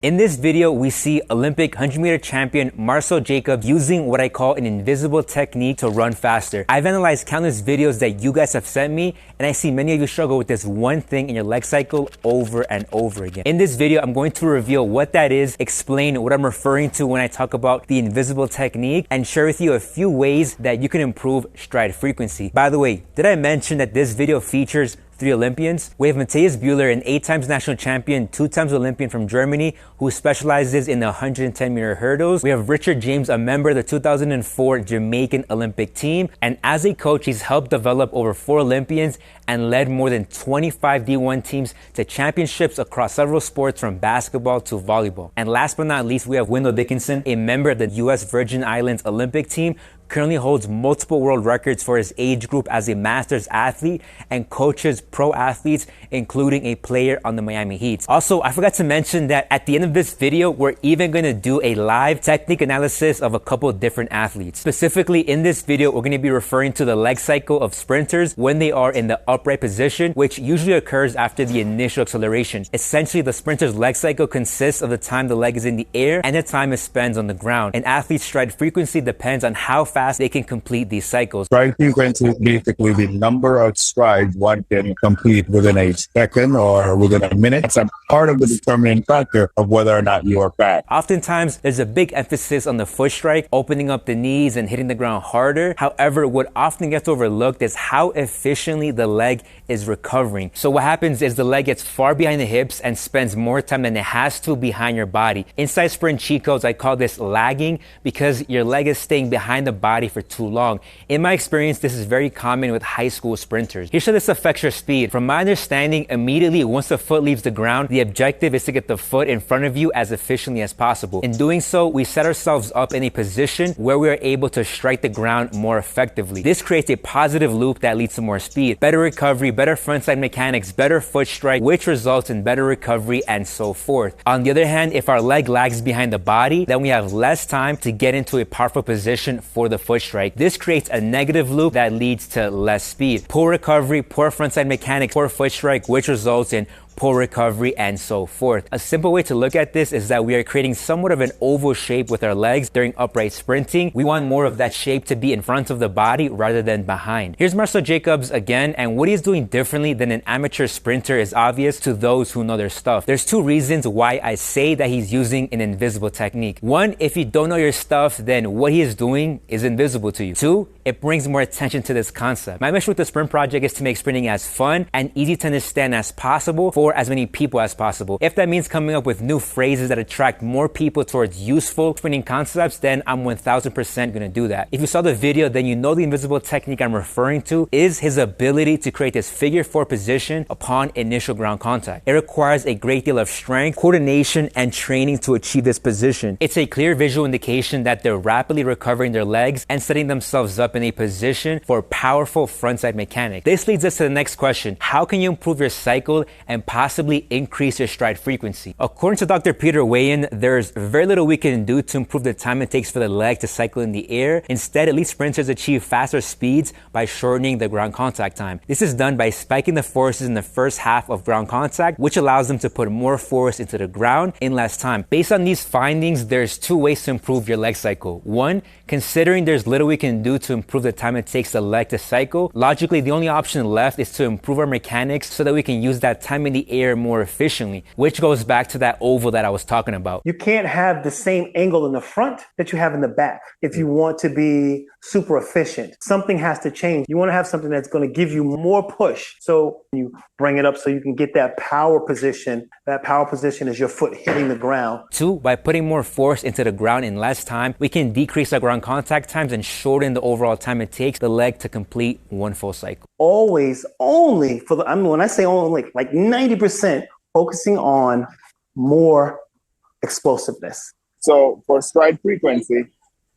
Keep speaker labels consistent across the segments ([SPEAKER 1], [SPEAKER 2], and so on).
[SPEAKER 1] In this video, we see Olympic 100-meter champion Marcel Jacobs using what I call an invisible technique to run faster. I've analyzed countless videos that you guys have sent me, and I see many of you struggle with this one thing in your leg cycle over and over again. In this video, I'm going to reveal what that is, explain what I'm referring to when I talk about the invisible technique, and share with you a few ways that you can improve stride frequency. By the way, did I mention that this video features 3 Olympians? We have Matthias Bühler, an 8-time national champion, 2-time Olympian from Germany, who specializes in the 110-meter hurdles. We have Richard James, a member of the 2004 Jamaican Olympic team. And as a coach, he's helped develop over 4 Olympians and led more than 25 D1 teams to championships across several sports from basketball to volleyball. And last but not least, we have Wendell Dickinson, a member of the U.S. Virgin Islands Olympic team, currently holds multiple world records for his age group as a masters athlete and coaches pro athletes, including a player on the Miami Heat. Also, I forgot to mention that at the end of this video, we're even going to do a live technique analysis of a couple different athletes. Specifically, in this video, we're going to be referring to the leg cycle of sprinters when they are in the upright position, which usually occurs after the initial acceleration. Essentially, the sprinter's leg cycle consists of the time the leg is in the air and the time it spends on the ground. An athlete's stride frequency depends on how fast they can complete these cycles.
[SPEAKER 2] Stride frequency is basically the number of strides one can complete within a second or within a minute. It's a part of the determining factor of whether or not you are fast.
[SPEAKER 1] Oftentimes, there's a big emphasis on the foot strike, opening up the knees and hitting the ground harder. However, what often gets overlooked is how efficiently the leg is recovering. So what happens is the leg gets far behind the hips and spends more time than it has to behind your body. Inside sprint cheat codes, I call this lagging because your leg is staying behind the body for too long. In my experience, this is very common with high school sprinters. Here's how this affects your speed. From my understanding, immediately once the foot leaves the ground, the objective is to get the foot in front of you as efficiently as possible. In doing so, we set ourselves up in a position where we are able to strike the ground more effectively. This creates a positive loop that leads to more speed, better recovery, better frontside mechanics, better foot strike, which results in better recovery and so forth. On the other hand, if our leg lags behind the body, then we have less time to get into a powerful position for the foot strike. This creates a negative loop that leads to less speed, poor recovery, poor frontside mechanics, poor foot strike, which results in poor recovery and so forth. A simple way to look at this is that we are creating somewhat of an oval shape with our legs during upright sprinting. We want more of that shape to be in front of the body rather than behind. Here's Marcel Jacobs again, and what he's doing differently than an amateur sprinter is obvious to those who know their stuff. There's 2 reasons why I say that he's using an invisible technique. 1, if you don't know your stuff, then what he is doing is invisible to you. 2, it brings more attention to this concept. My mission with the Sprint Project is to make sprinting as fun and easy to understand as possible for as many people as possible. If that means coming up with new phrases that attract more people towards useful sprinting concepts, then I'm 1000% gonna do that. If you saw the video, then you know the invisible technique I'm referring to is his ability to create this figure 4 position upon initial ground contact. It requires a great deal of strength, coordination, and training to achieve this position. It's a clear visual indication that they're rapidly recovering their legs and setting themselves up in a position for powerful frontside mechanics. This leads us to the next question. How can you improve your cycle and possibly increase your stride frequency? According to Dr. Peter Wayan, there's very little we can do to improve the time it takes for the leg to cycle in the air. Instead, elite sprinters achieve faster speeds by shortening the ground contact time. This is done by spiking the forces in the first half of ground contact, which allows them to put more force into the ground in less time. Based on these findings, there's 2 ways to improve your leg cycle. 1, considering there's little we can do to improve the time it takes the leg to cycle, logically the only option left is to improve our mechanics so that we can use that time in the air more efficiently, which goes back to that oval that I was talking about.
[SPEAKER 3] You can't have the same angle in the front that you have in the back if you want to be super efficient. Something has to change. You want to have something that's going to give you more push. So you bring it up so you can get that power position. That power position is your foot hitting the ground.
[SPEAKER 1] 2, by putting more force into the ground in less time, we can decrease our ground contact times and shorten the overall time it takes the leg to complete 1 full cycle.
[SPEAKER 3] Always, only for the, when I say only, like 90% focusing on more explosiveness.
[SPEAKER 2] So for stride frequency,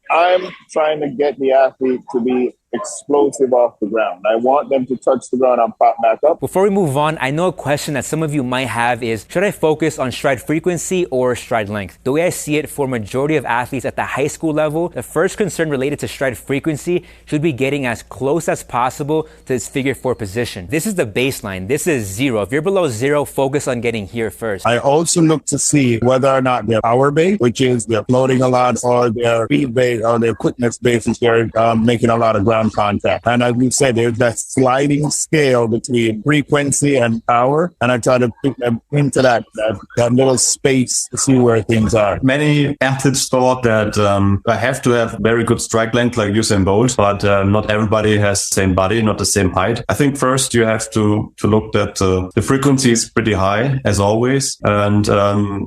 [SPEAKER 2] I'm trying to get the athlete to be explosive off the ground. I want them to touch the ground and pop back up.
[SPEAKER 1] Before we move on, I know a question that some of you might have is, should I focus on stride frequency or stride length? The way I see it, for majority of athletes at the high school level, the first concern related to stride frequency should be getting as close as possible to this figure 4 position. This is the baseline. This is 0. If you're below 0, focus on getting here first.
[SPEAKER 2] I also look to see whether or not they're power based, which is they're floating a lot, or they're speed based, or they're quickness based, if they're making a lot of ground contact. And as we said, there's that sliding scale between frequency and power, and I try to put them into that little space to see where things are.
[SPEAKER 4] Many athletes thought that I have to have very good strike length like Usain Bolt, but not everybody has the same body, not the same height. I think first you have to look that the frequency is pretty high, as always, and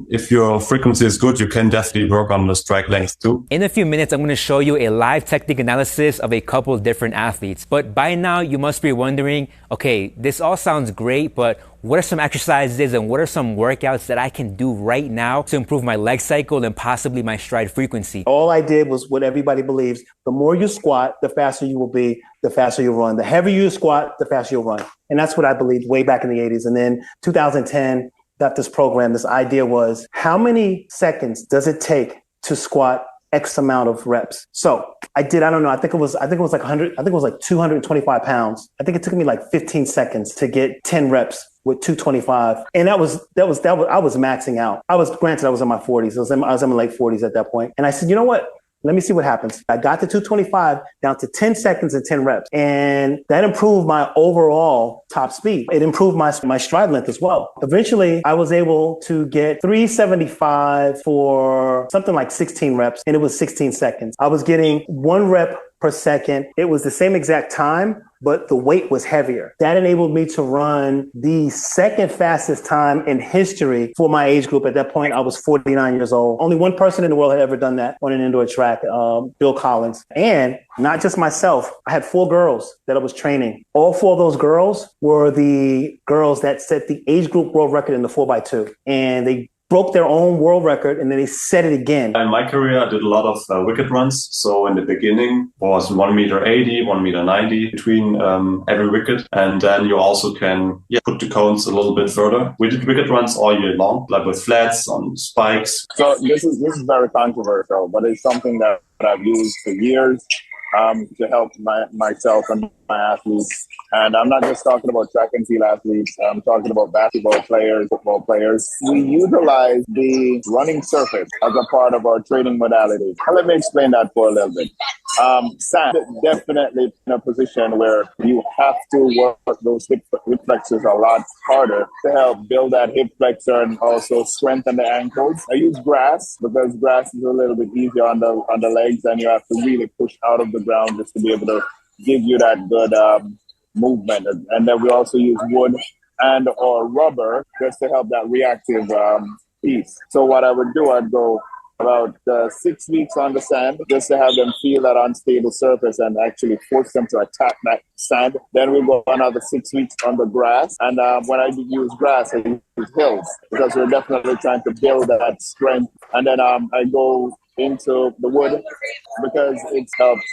[SPEAKER 4] if your frequency is good, you can definitely work on the strike length too.
[SPEAKER 1] In a few minutes, I'm going to show you a live technique analysis of a couple of different athletes. But by now, you must be wondering, okay, this all sounds great, but what are some exercises and what are some workouts that I can do right now to improve my leg cycle and possibly my stride frequency?
[SPEAKER 3] All I did was what everybody believes. The more you squat, the faster you will be, the faster you'll run. The heavier you squat, the faster you'll run. And that's what I believed way back in the 80s. And then 2010, got this program. This idea was, how many seconds does it take to squat X amount of reps? So I don't know. I think it was like 100. I think it was like 225 pounds. I think it took me like 15 seconds to get 10 reps with 225. And I was maxing out. I was in my 40s. I was in my late 40s at that point. And I said, you know what? Let me see what happens. I got to 225 down to 10 seconds and 10 reps. And that improved my overall top speed. It improved my stride length as well. Eventually, I was able to get 375 for something like 16 reps, and it was 16 seconds. I was getting 1 rep per second. It was the same exact time, but the weight was heavier. That enabled me to run the second fastest time in history for my age group. At that point, I was 49 years old. Only one person in the world had ever done that on an indoor track, Bill Collins. And not just myself, I had 4 girls that I was training. All 4 of those girls were the girls that set the age group world record in the 4x2. And they broke their own world record, and then they set it again.
[SPEAKER 4] In my career, I did a lot of wicket runs. So in the beginning was 1.80 meter, 1.90 meter between every wicket. And then you also can put the cones a little bit further. We did wicket runs all year long, like with flats, on spikes.
[SPEAKER 2] So this is very controversial, but it's something that I've used for years to help myself and my athletes. And I'm not just talking about track and field athletes. I'm talking about basketball players, football players. We utilize the running surface as a part of our training modality. Let me explain that for a little bit. Sand, definitely in a position where you have to work those hip flexors a lot harder to help build that hip flexor and also strengthen the ankles. I use grass because grass is a little bit easier on the legs, and you have to really push out of the ground just to be able to give you that good movement. And then we also use wood and or rubber just to help that reactive piece. So what I would do, I'd go about 6 weeks on the sand just to have them feel that unstable surface and actually force them to attack that sand. Then we go another 6 weeks on the grass. And when I use grass, I use hills because we're definitely trying to build that strength. And then I go into the wood because it helps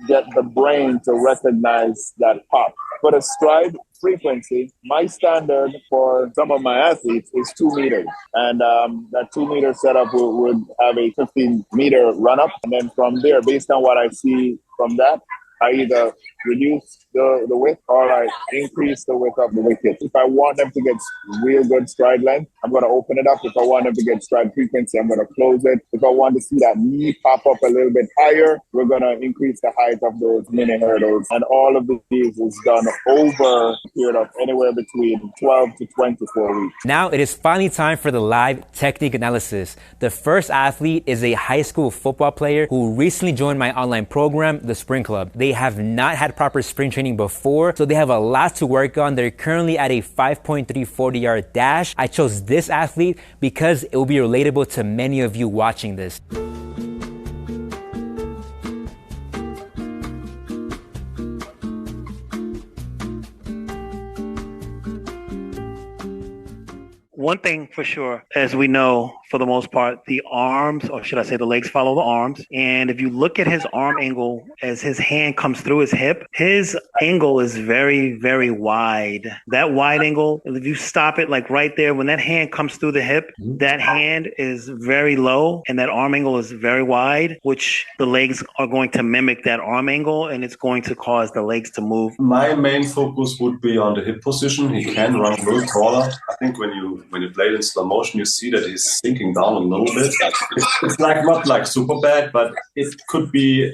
[SPEAKER 2] get the brain to recognize that pop. For the stride frequency, my standard for some of my athletes is 2 meters. And that 2 meter setup would have a 15 meter run up. And then from there, based on what I see from that, I either reduce the width or I increase the width of the wicket. If I want them to get real good stride length, I'm going to open it up. If I want them to get stride frequency, I'm going to close it. If I want to see that knee pop up a little bit higher, we're going to increase the height of those mini hurdles. And all of these is done over a period of anywhere between 12 to 24 weeks.
[SPEAKER 1] Now it is finally time for the live technique analysis. The first athlete is a high school football player who recently joined my online program, the Spring Club. They have not had proper sprint training before, so they have a lot to work on. They're currently at a 5.3 40-yard dash. I chose this athlete because it will be relatable to many of you watching this.
[SPEAKER 3] one thing for sure, as we know, for the most part, the arms, or should I say the legs follow the arms. And if you look at his arm angle as his hand comes through his hip, his angle is very, very wide. That wide angle, if you stop it like right there, when that hand comes through the hip, that hand is very low and that arm angle is very wide, which the legs are going to mimic that arm angle and it's going to cause the legs to move.
[SPEAKER 4] My main focus would be on the hip position. He can run a little taller. I think when you play it in slow motion, you see that he's sinking down a little bit. It's like not like super bad, but it could be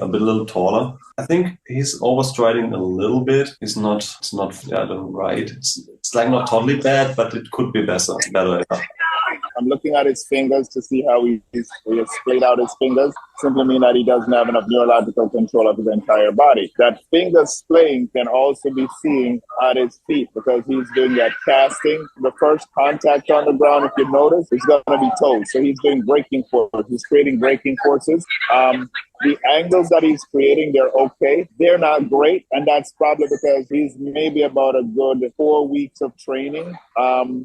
[SPEAKER 4] a little taller. I think he's overstriding a little bit. It's not right. It's like not totally bad, but it could be better. Yeah.
[SPEAKER 2] I'm looking at his fingers to see how he has splayed out his fingers. Simply mean that he doesn't have enough neurological control of his entire body. That finger splaying can also be seen at his feet because he's doing that casting. The first contact on the ground, if you notice, is going to be toes. So he's doing braking forces. He's creating braking forces. The angles that he's creating, they're okay. They're not great. And that's probably because he's maybe about a good 4 weeks of training.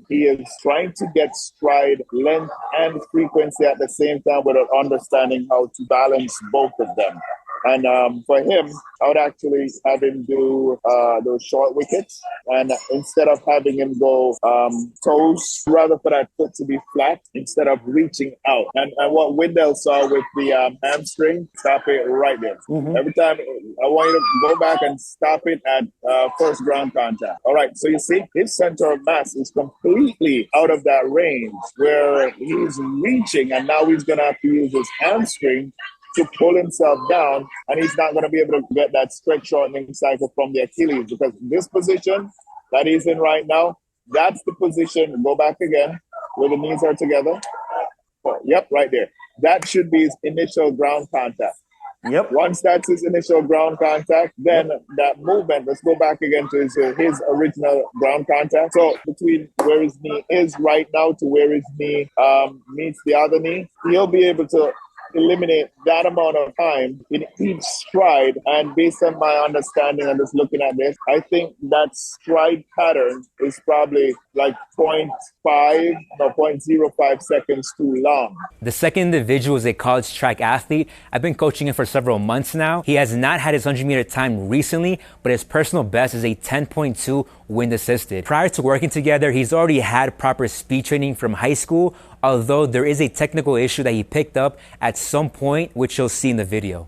[SPEAKER 2] He is trying to get stride length and frequency at the same time without understanding how to balance both of them. And for him, I would actually have him do those short wickets. And instead of having him go toes, rather for that foot to be flat instead of reaching out. And what Wendell saw with the hamstring, stop it right there. Mm-hmm. Every time, I want you to go back and stop it at first ground contact. All right, so you see, his center of mass is completely out of that range where he's reaching, and now he's going to have to use his hamstring to pull himself down, and he's not going to be able to get that stretch shortening cycle from the Achilles, because this position that he's in right now, that's the position, go back again, where the knees are together. Oh, yep, right there. That should be his initial ground contact. Yep. Once that's his initial ground contact, then that movement, let's go back again to his original ground contact. So between where his knee is right now to where his knee meets the other knee, he'll be able to eliminate that amount of time in each stride. And based on my understanding and just looking at this, I think that stride pattern is probably like 0.05 seconds too long.
[SPEAKER 1] The second individual is a college track athlete. I've been coaching him for several months now. He has not had his 100-meter time recently, but his personal best is a 10.2 wind assisted. Prior to working together, he's already had proper speed training from high school, although there is a technical issue that he picked up at some point, which you'll see in the video.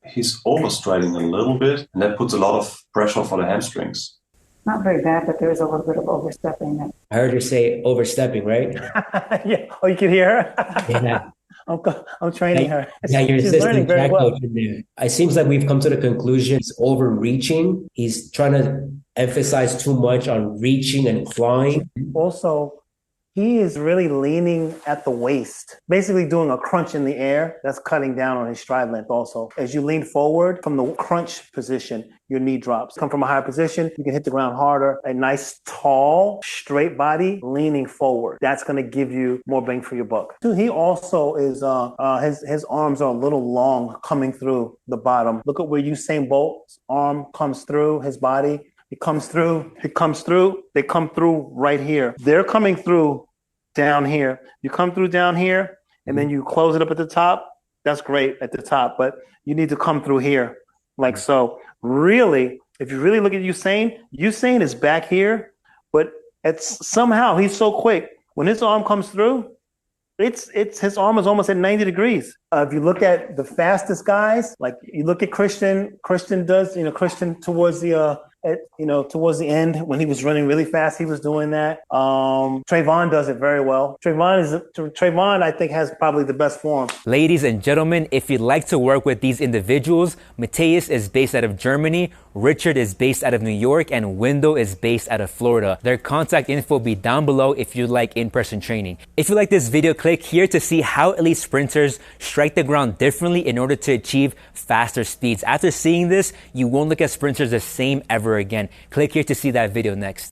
[SPEAKER 4] He's overstriding a little bit, and that puts a lot of pressure for the hamstrings.
[SPEAKER 5] Not very bad, but there is a little bit of overstepping.
[SPEAKER 6] I heard her say overstepping, right?
[SPEAKER 3] Yeah. Oh, you can hear her?
[SPEAKER 6] Yeah.
[SPEAKER 3] I'm training her.
[SPEAKER 6] Yeah, your
[SPEAKER 3] She's
[SPEAKER 6] assistant track
[SPEAKER 3] well.
[SPEAKER 6] coach in there. It seems like we've come to the conclusion he's overreaching. He's trying to emphasize too much on reaching and clawing.
[SPEAKER 3] Also, he is really leaning at the waist, basically doing a crunch in the air. That's cutting down on his stride length also. As you lean forward from the crunch position, your knee drops. Come from a higher position, you can hit the ground harder. A nice, tall, straight body leaning forward. That's going to give you more bang for your buck. He also is, his arms are a little long coming through the bottom. Look at where Usain Bolt's arm comes through his body. It comes through, they come through right here. They're coming through down here. You come through down here, and then you close it up at the top. That's great at the top, but you need to come through here, like so. Really, if you really look at Usain is back here, but it's somehow he's so quick. When his arm comes through, it's his arm is almost at 90 degrees. If you look at the fastest guys, like you look at Christian does, Christian towards the towards the end when he was running really fast, he was doing that. Trayvon does it very well. Trayvon, I think, has probably the best form.
[SPEAKER 1] Ladies and gentlemen, if you'd like to work with these individuals, Matthias is based out of Germany, Richard is based out of New York, and Wendell is based out of Florida. Their contact info will be down below if you'd like in-person training. If you like this video, click here to see how elite sprinters strike the ground differently in order to achieve faster speeds. After seeing this, you won't look at sprinters the same ever again. Click here to see that video next.